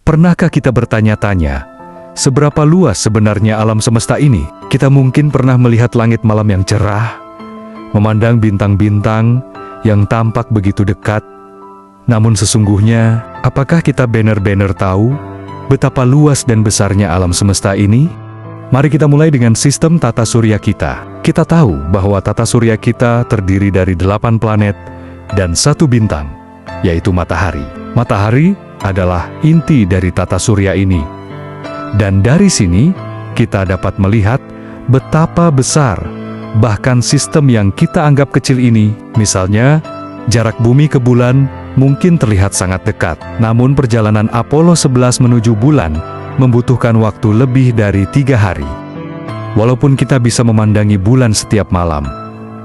Pernahkah kita bertanya-tanya, seberapa luas sebenarnya alam semesta ini? Kita mungkin pernah melihat langit malam yang cerah, memandang bintang-bintang yang tampak begitu dekat. Namun sesungguhnya, apakah kita benar-benar tahu betapa luas dan besarnya alam semesta ini? Mari kita mulai dengan sistem tata surya kita. Kita tahu bahwa tata surya kita terdiri dari 8 planet dan 1 bintang, yaitu matahari. Matahari adalah inti dari tata surya ini. Dan dari sini, kita dapat melihat betapa besar, bahkan sistem yang kita anggap kecil ini, misalnya, jarak bumi ke bulan mungkin terlihat sangat dekat. Namun perjalanan Apollo 11 menuju bulan membutuhkan waktu lebih dari 3 hari. Walaupun kita bisa memandangi bulan setiap malam,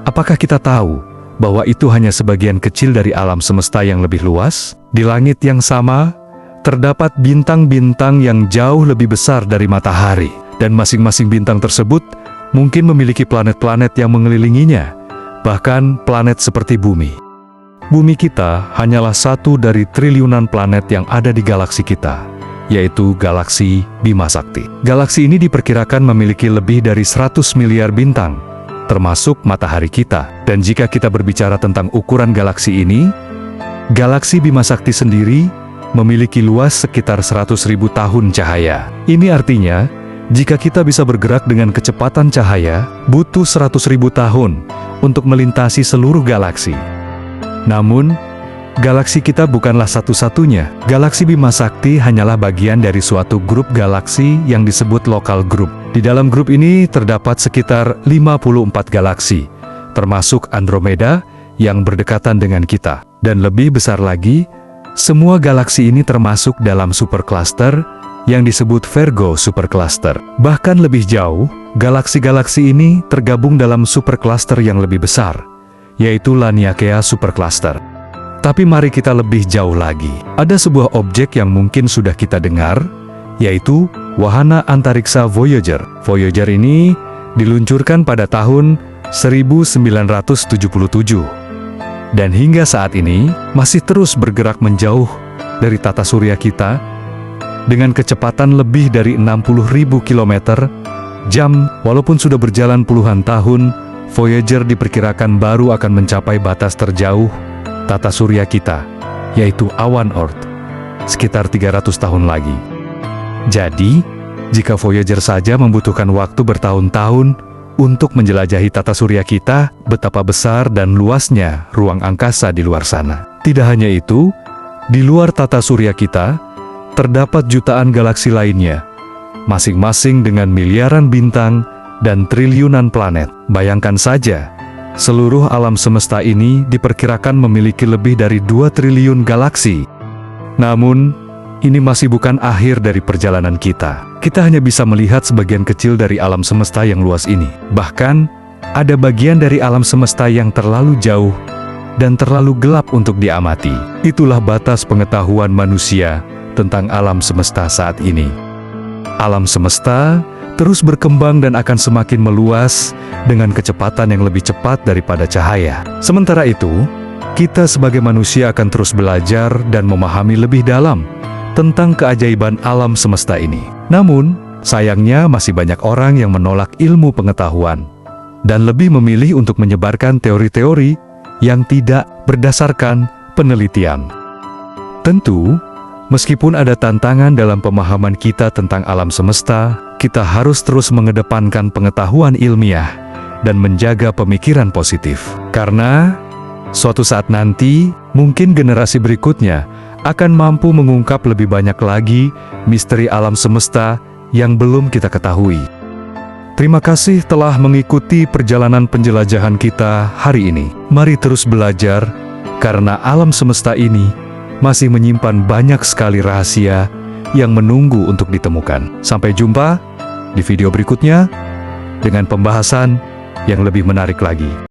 apakah kita tahu bahwa itu hanya sebagian kecil dari alam semesta yang lebih luas? Di langit yang sama, terdapat bintang-bintang yang jauh lebih besar dari matahari, dan masing-masing bintang tersebut mungkin memiliki planet-planet yang mengelilinginya, bahkan planet seperti bumi. Bumi kita hanyalah satu dari triliunan planet yang ada di galaksi kita, yaitu galaksi Bima Sakti. Galaksi ini diperkirakan memiliki lebih dari 100 miliar bintang, termasuk matahari kita. Dan jika kita berbicara tentang ukuran galaksi ini, galaksi Bima Sakti sendiri memiliki luas sekitar 100.000 tahun cahaya. Ini artinya, jika kita bisa bergerak dengan kecepatan cahaya, butuh 100.000 tahun untuk melintasi seluruh galaksi. Namun, galaksi kita bukanlah satu-satunya. Galaksi Bima Sakti hanyalah bagian dari suatu grup galaksi yang disebut lokal group. Di dalam grup ini terdapat sekitar 54 galaksi, termasuk Andromeda yang berdekatan dengan kita. Dan lebih besar lagi, semua galaksi ini termasuk dalam supercluster yang disebut Virgo supercluster. Bahkan lebih jauh, galaksi-galaksi ini tergabung dalam supercluster yang lebih besar, yaitu Laniakea supercluster. Tapi mari kita lebih jauh lagi. Ada sebuah objek yang mungkin sudah kita dengar, yaitu wahana antariksa Voyager. Voyager ini diluncurkan pada tahun 1977. Dan hingga saat ini, masih terus bergerak menjauh dari tata surya kita, dengan kecepatan lebih dari 60.000 km/jam. Walaupun sudah berjalan puluhan tahun, Voyager diperkirakan baru akan mencapai batas terjauh tata surya kita, yaitu awan Oort, sekitar 300 tahun lagi. Jadi, jika Voyager saja membutuhkan waktu bertahun-tahun untuk menjelajahi tata surya kita, betapa besar dan luasnya ruang angkasa di luar sana. Tidak hanya itu, di luar tata surya kita, terdapat jutaan galaksi lainnya, masing-masing dengan miliaran bintang dan triliunan planet. Bayangkan saja, seluruh alam semesta ini diperkirakan memiliki lebih dari 2 triliun galaksi. Namun, ini masih bukan akhir dari perjalanan kita. Kita hanya bisa melihat sebagian kecil dari alam semesta yang luas ini. Bahkan, ada bagian dari alam semesta yang terlalu jauh dan terlalu gelap untuk diamati. Itulah batas pengetahuan manusia tentang alam semesta saat ini. Alam semesta terus berkembang dan akan semakin meluas dengan kecepatan yang lebih cepat daripada cahaya. Sementara itu, kita sebagai manusia akan terus belajar dan memahami lebih dalam tentang keajaiban alam semesta ini. Namun, sayangnya masih banyak orang yang menolak ilmu pengetahuan dan lebih memilih untuk menyebarkan teori-teori yang tidak berdasarkan penelitian. Tentu, meskipun ada tantangan dalam pemahaman kita tentang alam semesta, kita harus terus mengedepankan pengetahuan ilmiah dan menjaga pemikiran positif. Karena, suatu saat nanti, mungkin generasi berikutnya akan mampu mengungkap lebih banyak lagi misteri alam semesta yang belum kita ketahui. Terima kasih telah mengikuti perjalanan penjelajahan kita hari ini. Mari terus belajar, karena alam semesta ini masih menyimpan banyak sekali rahasia yang menunggu untuk ditemukan. Sampai jumpa di video berikutnya dengan pembahasan yang lebih menarik lagi.